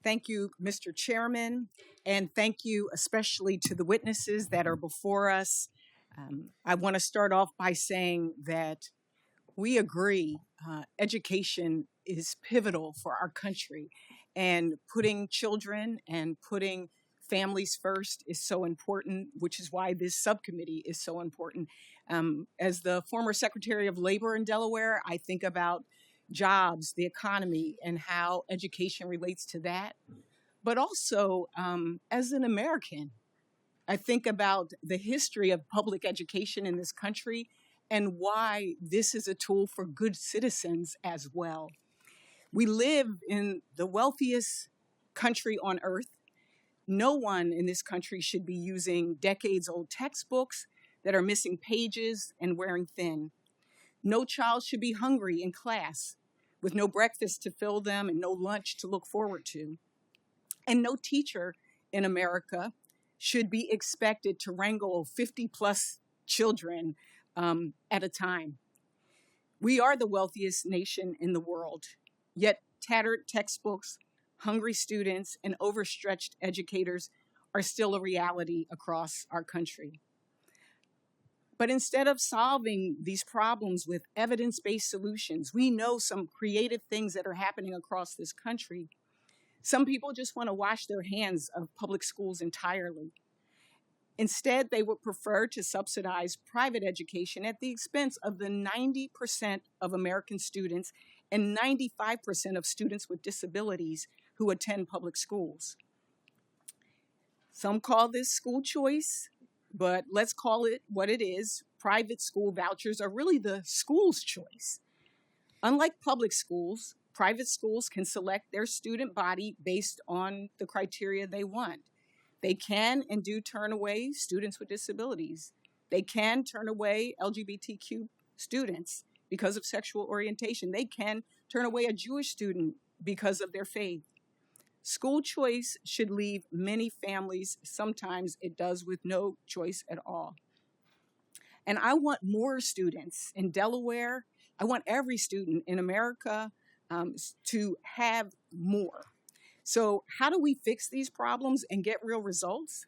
Thank you, Mr. Chairman, and thank you especially to the witnesses that are before us. I want to start off by saying that we agree education is pivotal for our country, and putting children and putting families first is so important, which is why this subcommittee is so important. As the former Secretary of Labor in Delaware, I think about jobs, the economy, and how education relates to that. But also, as an American, I think about the history of public education in this country and why this is a tool for good citizens as well. We live in the wealthiest country on earth. No one in this country should be using decades-old textbooks that are missing pages and wearing thin. No child should be hungry in class with no breakfast to fill them and no lunch to look forward to. And no teacher in America should be expected to wrangle 50 plus children at a time. We are the wealthiest nation in the world, yet tattered textbooks, hungry students, and overstretched educators are still a reality across our country. But instead of solving these problems with evidence-based solutions, we know some creative things that are happening across this country. Some people just want to wash their hands of public schools entirely. Instead, they would prefer to subsidize private education at the expense of the 90% of American students and 95% of students with disabilities who attend public schools. Some call this school choice, but let's call it what it is. Private school vouchers are really the school's choice. Unlike public schools, private schools can select their student body based on the criteria they want. They can and do turn away students with disabilities. They can turn away LGBTQ students because of sexual orientation. They can turn away a Jewish student because of their faith. School choice should leave many families, sometimes it does, with no choice at all. And I want more students in Delaware. I want every student in America to have more. So how do we fix these problems and get real results?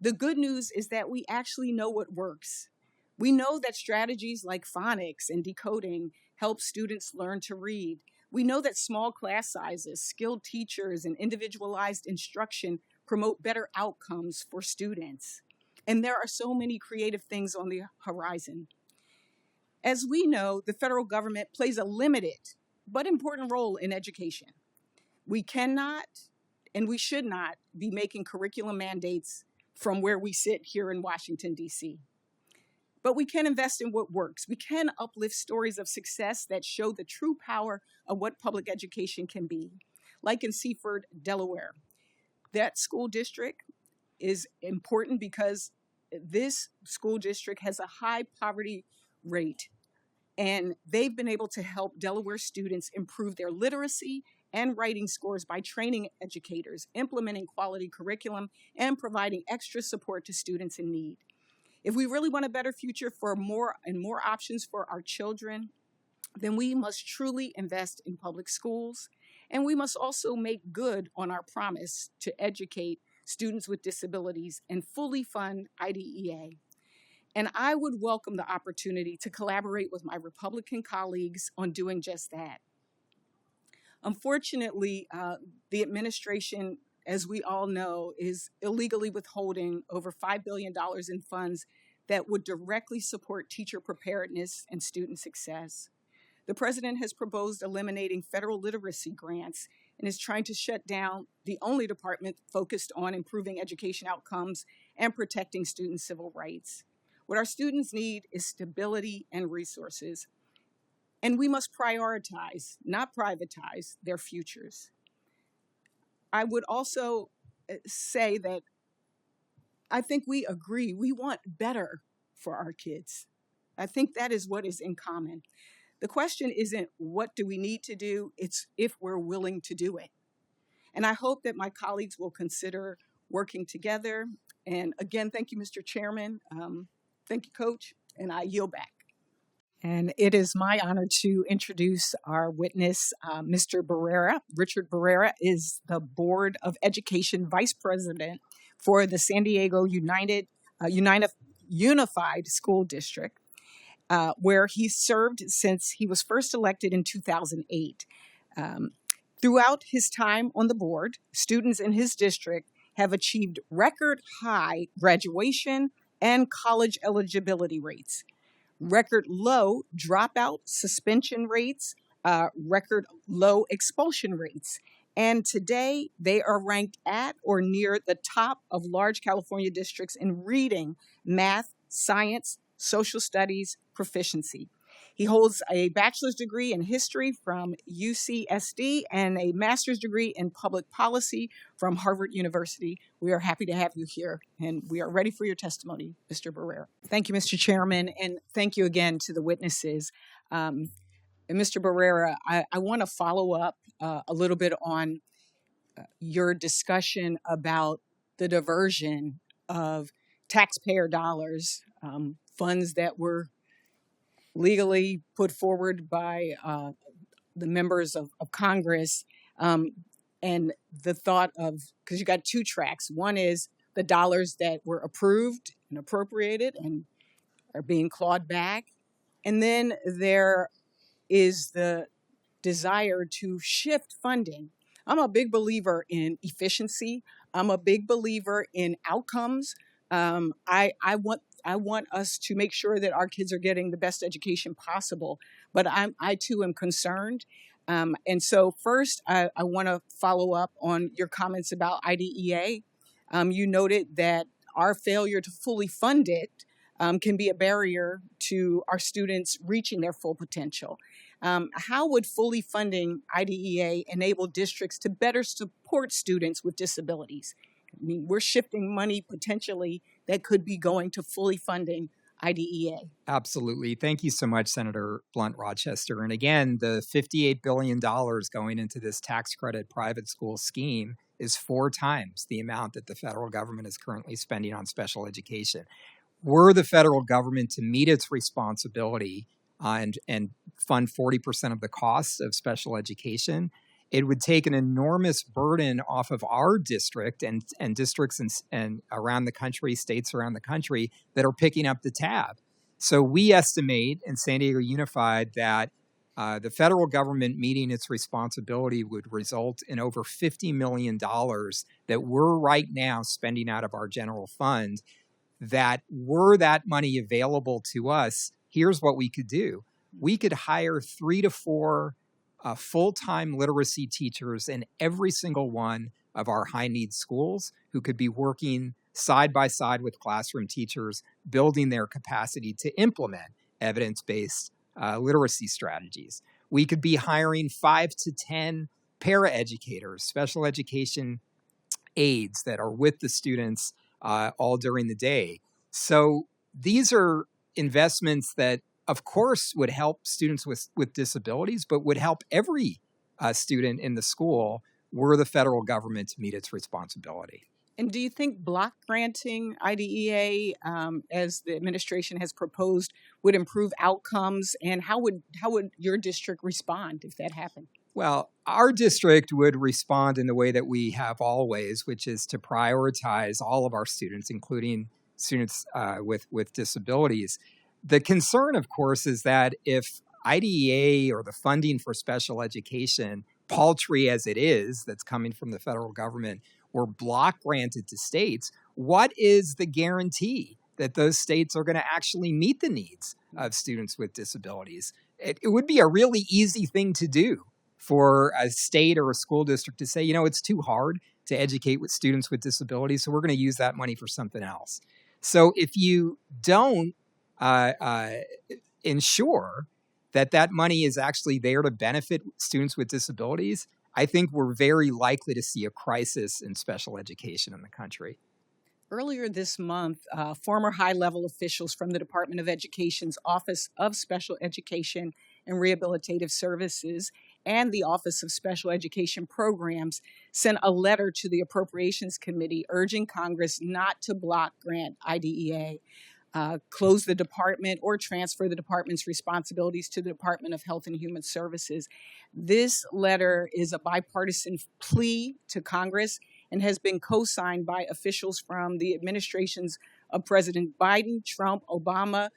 The good news is that we actually know what works. We know that strategies like phonics and decoding help students learn to read. We know that small class sizes, skilled teachers, and individualized instruction promote better outcomes for students. And there are so many creative things on the horizon. As we know, the federal government plays a limited but important role in education. We cannot and we should not be making curriculum mandates from where we sit here in Washington, D.C. But we can invest in what works. We can uplift stories of success that show the true power of what public education can be, like in Seaford, Delaware. That school district is important because this school district has a high poverty rate, and they've been able to help Delaware students improve their literacy and writing scores by training educators, implementing quality curriculum, and providing extra support to students in need. If we really want a better future for more and more options for our children, then we must truly invest in public schools, and we must also make good on our promise to educate students with disabilities and fully fund IDEA. And I would welcome the opportunity to collaborate with my Republican colleagues on doing just that. Unfortunately, the administration, as we all know, is illegally withholding over $5 billion in funds that would directly support teacher preparedness and student success. The president has proposed eliminating federal literacy grants and is trying to shut down the only department focused on improving education outcomes and protecting student civil rights. What our students need is stability and resources. And we must prioritize, not privatize, their futures. I would also say that I think we agree we want better for our kids. I think that is what is in common. The question isn't what do we need to do, it's if we're willing to do it. And I hope that my colleagues will consider working together. And again, thank you, Mr. Chairman. Thank you, Coach, and I yield back. And it is my honor to introduce our witness, Mr. Barrera. Richard Barrera is the Board of Education Vice President for the San Diego Unified School District, where he served since he was first elected in 2008. Throughout his time on the board, students in his district have achieved record high graduation and college eligibility rates, record low dropout suspension rates, record low expulsion rates. And today they are ranked at or near the top of large California districts in reading, math, science, social studies proficiency. He holds a bachelor's degree in history from UCSD and a master's degree in public policy from Harvard University. We are happy to have you here, and we are ready for your testimony, Mr. Barrera. Thank you, Mr. Chairman, and thank you again to the witnesses. And Mr. Barrera, I want to follow up a little bit on your discussion about the diversion of taxpayer dollars, funds that were legally put forward by the members of Congress, and the thought of, because you got two tracks. One is the dollars that were approved and appropriated and are being clawed back. And then there is the desire to shift funding. I'm a big believer in efficiency. I'm a big believer in outcomes. I want us to make sure that our kids are getting the best education possible, but I too am concerned. And so first, I want to follow up on your comments about IDEA. You noted that our failure to fully fund it can be a barrier to our students reaching their full potential. How would fully funding IDEA enable districts to better support students with disabilities? I mean, we're shifting money potentially that could be going to fully funding IDEA. Absolutely. Thank you so much, Senator Blunt Rochester. And again, the $58 billion going into this tax credit private school scheme is 4 times the amount that the federal government is currently spending on special education. Were the federal government to meet its responsibility and fund 40% of the costs of special education, it would take an enormous burden off of our district and districts and around the country, states around the country that are picking up the tab. So we estimate in San Diego Unified that the federal government meeting its responsibility would result in over $50 million that we're right now spending out of our general fund. That were that money available to us, here's what we could do. We could hire 3 to 4 full-time literacy teachers in every single one of our high-need schools who could be working side by side with classroom teachers, building their capacity to implement evidence-based literacy strategies. We could be hiring 5 to 10 paraeducators, special education aides that are with the students all during the day. So these are investments that, of course, would help students with disabilities, but would help every student in the school were the federal government to meet its responsibility. And do you think block granting IDEA, as the administration has proposed, would improve outcomes? And how would your district respond if that happened? Well, our district would respond in the way that we have always, which is to prioritize all of our students, including students with disabilities. The concern, of course, is that if IDEA or the funding for special education, paltry as it is, that's coming from the federal government, were block granted to states, what is the guarantee that those states are going to actually meet the needs of students with disabilities? It would be a really easy thing to do for a state or a school district to say, you know, it's too hard to educate with students with disabilities, so we're going to use that money for something else. So if you don't ensure that that money is actually there to benefit students with disabilities, I think we're very likely to see a crisis in special education in the country. Earlier this month, former high-level officials from the Department of Education's Office of Special Education and Rehabilitative Services and the Office of Special Education Programs sent a letter to the Appropriations Committee urging Congress not to block grant IDEA. close the department or transfer the department's responsibilities to the Department of Health and Human Services. This letter is a bipartisan plea to Congress and has been co-signed by officials from the administrations of President Biden, Trump, Obama,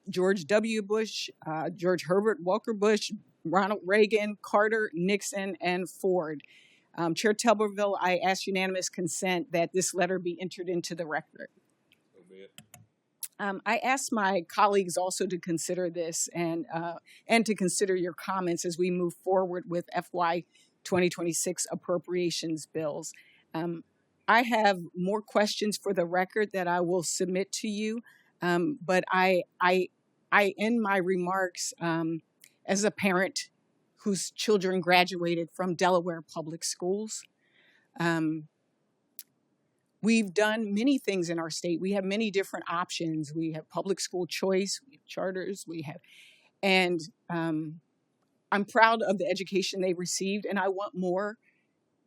George W. Bush, George Herbert Walker Bush, Ronald Reagan, Carter, Nixon, and Ford. Chair Tuberville, I ask unanimous consent that this letter be entered into the record. I asked my colleagues also to consider this and to consider your comments as we move forward with FY 2026 appropriations bills. I have more questions for the record that I will submit to you, but I end my remarks as a parent whose children graduated from Delaware Public Schools. We've done many things in our state. We have many different options. We have public school choice, we have charters, and I'm proud of the education they received, and I want more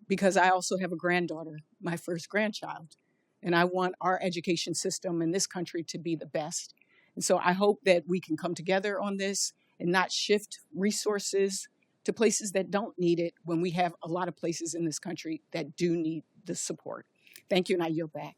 because I also have a granddaughter, my first grandchild, and I want our education system in this country to be the best. And so I hope that we can come together on this and not shift resources to places that don't need it when we have a lot of places in this country that do need the support. Thank you, and I yield back.